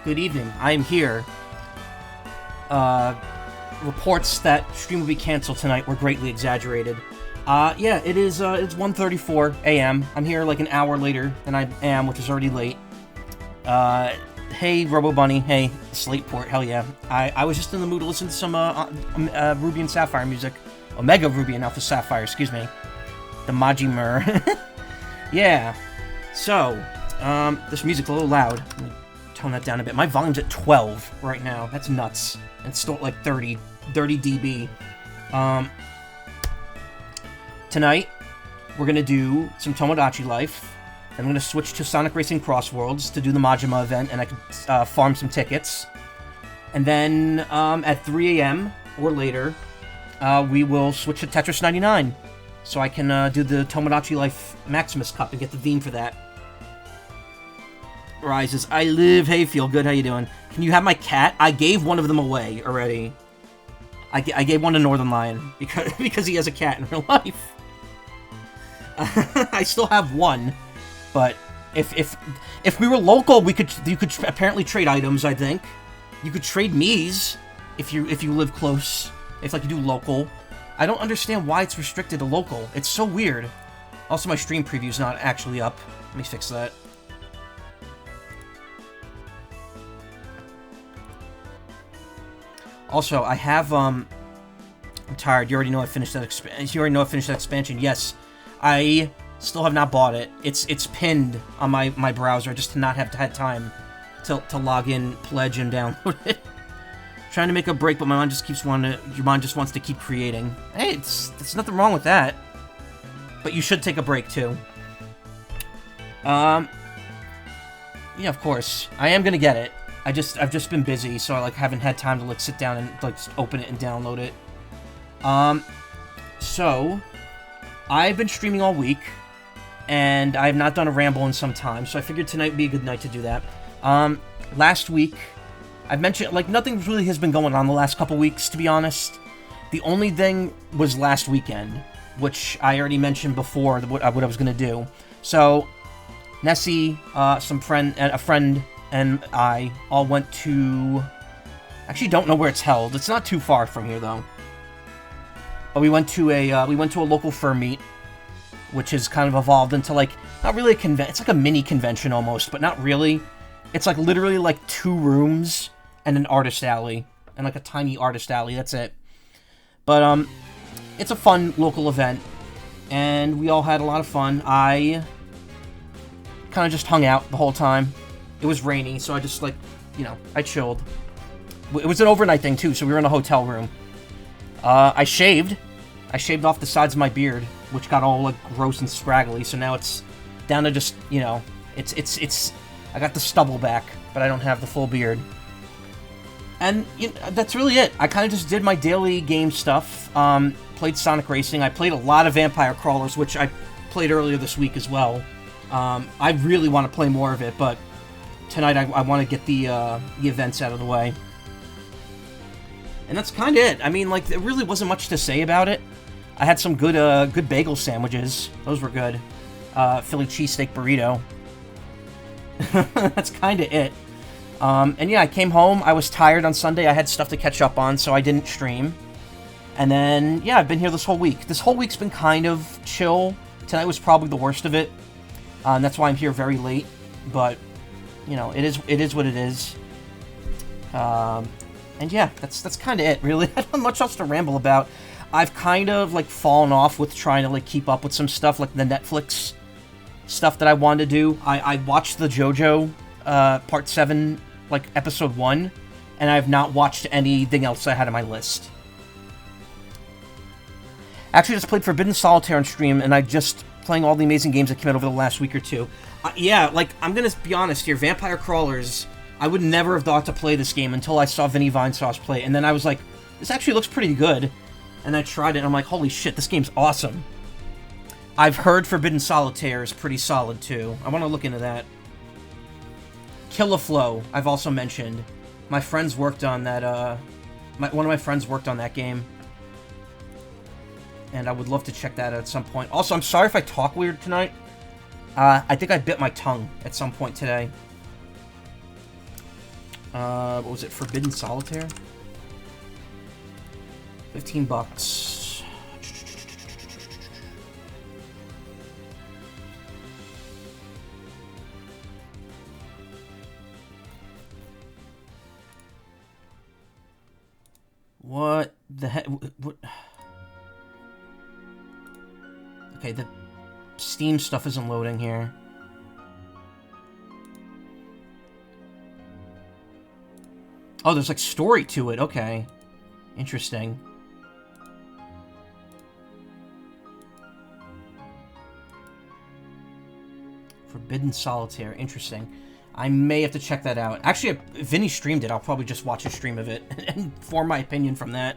Good evening. I am here. Reports that stream will be canceled tonight were greatly exaggerated. Yeah, it is, it's 1:34 a.m. I'm here like an hour later than I am, which is already late. Hey, Robo Bunny. Hey, Slateport. Hell yeah. I was just in the mood to listen to some, Ruby and Sapphire music. Omega Ruby and Alpha Sapphire, excuse me. The Majimur. Yeah. So, this music's a little loud. Let me tone that down a bit. My volume's at 12 right now. That's nuts. It's still at like 30 dB. Tonight, we're gonna do some Tomodachi Life. I'm gonna switch to Sonic Racing Crossworlds to do the Majima event, and I can farm some tickets. And then, at 3 a.m. or later, we will switch to Tetris 99. So I can do the Tomodachi Life Maximus Cup and get the theme for that. Rises, I live. Hey, feel good. How you doing? Can you have my cat? I gave one of them away already. I gave one to Northern Lion because he has a cat in real life. I still have one, but if we were local, you could apparently trade items. I think you could trade Miis if you live close. If like you do local. I don't understand why it's restricted to local. It's so weird. Also, my stream preview's not actually up. Let me fix that. Also, I have, I'm tired. You already know I finished that expansion. Yes, I still have not bought it. It's pinned on my browser. I just did not have had time to log in, pledge, and download it. Trying to make a break, but your mind just wants to keep creating. Hey, there's nothing wrong with that. But you should take a break too. Yeah, of course. I am gonna get it. I've just been busy, so I like haven't had time to like sit down and like open it and download it. So I've been streaming all week, and I have not done a ramble in some time, so I figured tonight would be a good night to do that. Last week, I've mentioned, like, nothing really has been going on the last couple weeks, to be honest. The only thing was last weekend, which I already mentioned before, what I was going to do. So, Nessie, a friend, and I all went to... Actually, don't know where it's held. It's not too far from here, though. But we went to a local fur meet, which has kind of evolved into, like, not really a convention. It's like a mini convention, almost, but not really. It's, like, literally, like, 2 rooms and an artist alley, and like a tiny artist alley, that's it. But, it's a fun local event, and we all had a lot of fun. I kind of just hung out the whole time. It was rainy, so I just, like, I chilled. It was an overnight thing, too, so we were in a hotel room. I shaved off the sides of my beard, which got all, like, gross and scraggly, so now it's down to just, it's I got the stubble back, but I don't have the full beard. And that's really it. I kind of just did my daily game stuff. Played Sonic Racing. I played a lot of Vampire Crawlers, which I played earlier this week as well. I really want to play more of it, but tonight I want to get the events out of the way. And that's kind of it. I mean, like, there really wasn't much to say about it. I had some good bagel sandwiches. Those were good. Philly cheesesteak burrito. That's kind of it. And yeah, I came home. I was tired on Sunday. I had stuff to catch up on, so I didn't stream. And then, yeah, I've been here this whole week. This whole week's been kind of chill. Tonight was probably the worst of it. And that's why I'm here very late. But, it is what it is. And yeah, that's kind of it, really. I don't have much else to ramble about. I've kind of, like, fallen off with trying to, like, keep up with some stuff, like the Netflix stuff that I wanted to do. I watched the JoJo Part 7, like, Episode 1, and I have not watched anything else I had on my list. Actually, I just played Forbidden Solitaire on stream, and I just playing all the amazing games that came out over the last week or two. Yeah, like, I'm gonna be honest here, Vampire Crawlers, I would never have thought to play this game until I saw Vinny Vinesauce play it, and then I was like, this actually looks pretty good. And I tried it, and I'm like, holy shit, this game's awesome. I've heard Forbidden Solitaire is pretty solid, too. I want to look into that. Killaflow, I've also mentioned. My friends worked on that, one of my friends worked on that game. And I would love to check that out at some point. Also, I'm sorry if I talk weird tonight. I think I bit my tongue at some point today. What was it? Forbidden Solitaire? $15. What the heck? What? Okay, the Steam stuff isn't loading here. Oh, there's like story to it. Okay. Interesting. Forbidden Solitaire. Interesting. I may have to check that out. Actually, if Vinny streamed it, I'll probably just watch a stream of it and form my opinion from that.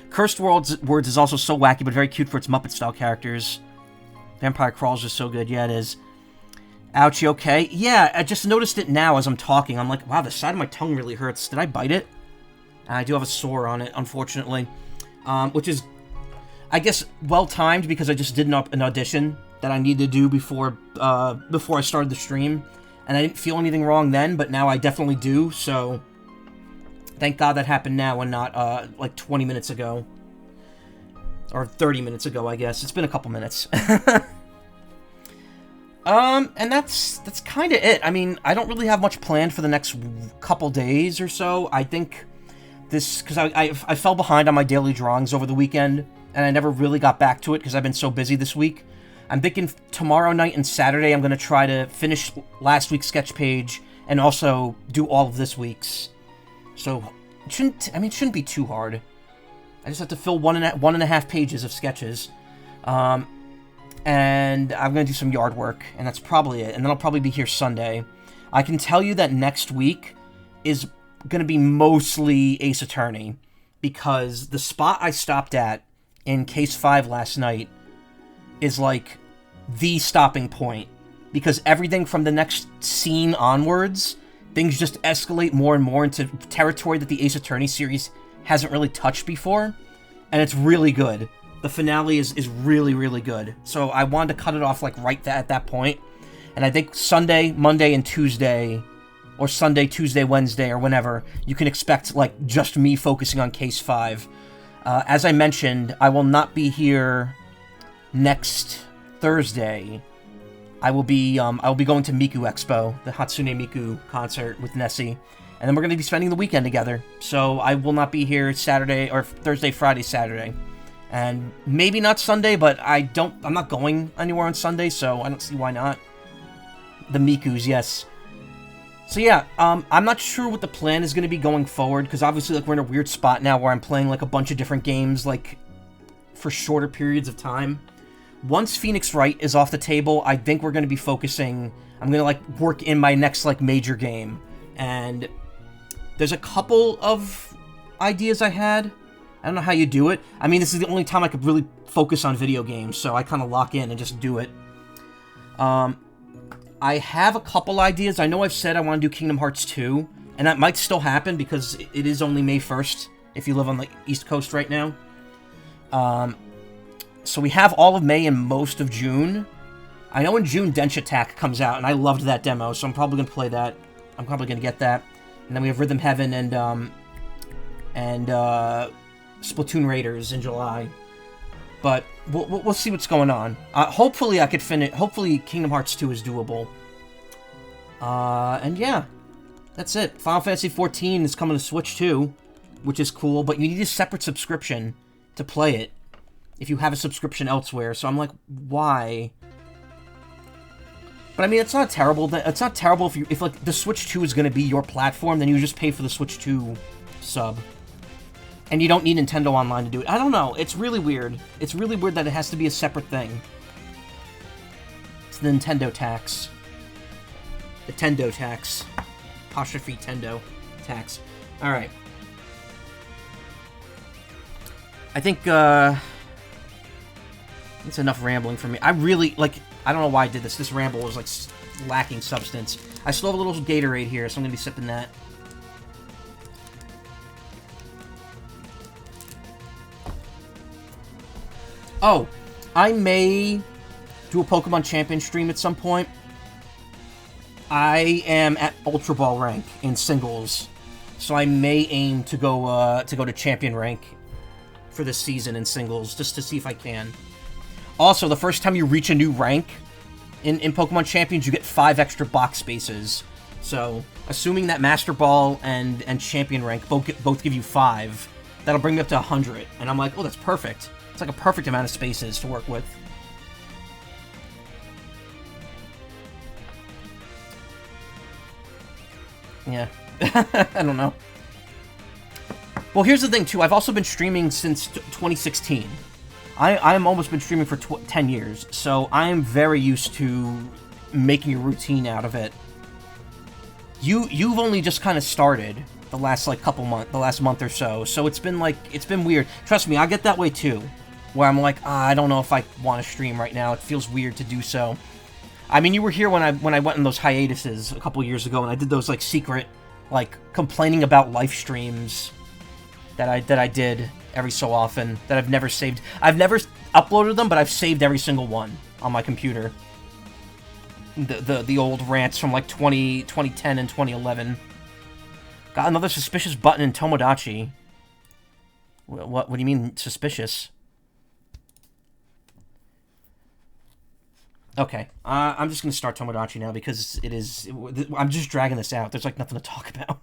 Cursed Words is also so wacky, but very cute for its Muppet-style characters. Vampire Crawls is so good. Yeah, it is. Ouch, you okay? Yeah, I just noticed it now as I'm talking. I'm like, wow, the side of my tongue really hurts. Did I bite it? I do have a sore on it, unfortunately. Which is, I guess, well-timed because I just did an audition that I needed to do before I started the stream. And I didn't feel anything wrong then, but now I definitely do, so thank God that happened now and not, like 20 minutes ago. Or 30 minutes ago, I guess. It's been a couple minutes. And that's kind of it. I mean, I don't really have much planned for the next couple days or so. I think this, because I fell behind on my daily drawings over the weekend, and I never really got back to it because I've been so busy this week. I'm thinking tomorrow night and Saturday I'm going to try to finish last week's sketch page and also do all of this week's. So, it shouldn't be too hard. I just have to fill one and a half pages of sketches. And I'm going to do some yard work, and that's probably it. And then I'll probably be here Sunday. I can tell you that next week is going to be mostly Ace Attorney, because the spot I stopped at in Case 5 last night is like the stopping point, because everything from the next scene onwards, things just escalate more and more into territory that the Ace Attorney series hasn't really touched before, and it's really good. The finale is really, really good. So I wanted to cut it off like right at that point. And I think Sunday, Monday, and Tuesday, or Sunday, Tuesday, Wednesday, or whenever, you can expect like just me focusing on Case 5. As I mentioned, I will not be here next Thursday. I will be going to Miku Expo, the Hatsune Miku concert with Nessie. And then we're going to be spending the weekend together. So I will not be here Saturday, or Thursday, Friday, Saturday. And maybe not Sunday, but I'm not going anywhere on Sunday, so I don't see why not. The Mikus, yes. So yeah, I'm not sure what the plan is going to be going forward, because obviously like we're in a weird spot now where I'm playing like a bunch of different games, like, for shorter periods of time. Once Phoenix Wright is off the table, I think we're going to be focusing, I'm going to like work in my next like major game. And there's a couple of ideas I had. I don't know how you do it. I mean, this is the only time I could really focus on video games, so I kind of lock in and just do it. I have a couple ideas. I know I've said I want to do Kingdom Hearts 2, and that might still happen because it is only May 1st if you live on the East Coast right now. So we have all of May and most of June. I know in June Dench Attack comes out, and I loved that demo, so I'm probably going to play that. I'm probably going to get that. And then we have Rhythm Heaven and Splatoon Raiders in July, but we'll see what's going on. Hopefully I could finish. Hopefully Kingdom Hearts 2 is doable. And yeah, that's it. Final Fantasy XIV is coming to Switch too, which is cool. But you need a separate subscription to play it if you have a subscription elsewhere. So I'm like, why? But I mean, it's not terrible. It's not terrible if like the Switch 2 is going to be your platform, then you just pay for the Switch 2 sub. And you don't need Nintendo Online to do it. I don't know. It's really weird. It's really weird that it has to be a separate thing. It's the Nintendo tax. The Tendo tax. Apostrophe Tendo tax. Alright. I think, it's enough rambling for me. I really, like, I don't know why I did this. This ramble was, like, lacking substance. I still have a little Gatorade here, so I'm gonna be sipping that. Oh, I may do a Pokemon Champion stream at some point. I am at Ultra Ball rank in singles. So I may aim to go to champion rank for this season in singles, just to see if I can. Also, the first time you reach a new rank in Pokemon Champions, you get 5 extra box spaces. So, assuming that Master Ball and Champion rank both give you 5, that'll bring me up to 100. And I'm like, oh, that's perfect. It's like a perfect amount of spaces to work with. Yeah. I don't know. Well, here's the thing, too. I've also been streaming since 2016. I'm almost been streaming for 10 years, so I am very used to making a routine out of it. You've only just kind of started the last, like, the last month or so, so it's been weird. Trust me, I get that way, too, where I'm like, I don't know if I want to stream right now. It feels weird to do so. I mean, you were here when I went on those hiatuses a couple years ago, and I did those, like, secret, like, complaining about life streams that I did every so often, that I've never saved. I've never uploaded them, but I've saved every single one on my computer. The old rants from, like, 2010 and 2011. Got another suspicious button in Tomodachi. What do you mean, suspicious? Okay, I'm just gonna start Tomodachi now, because I'm just dragging this out. There's, like, nothing to talk about.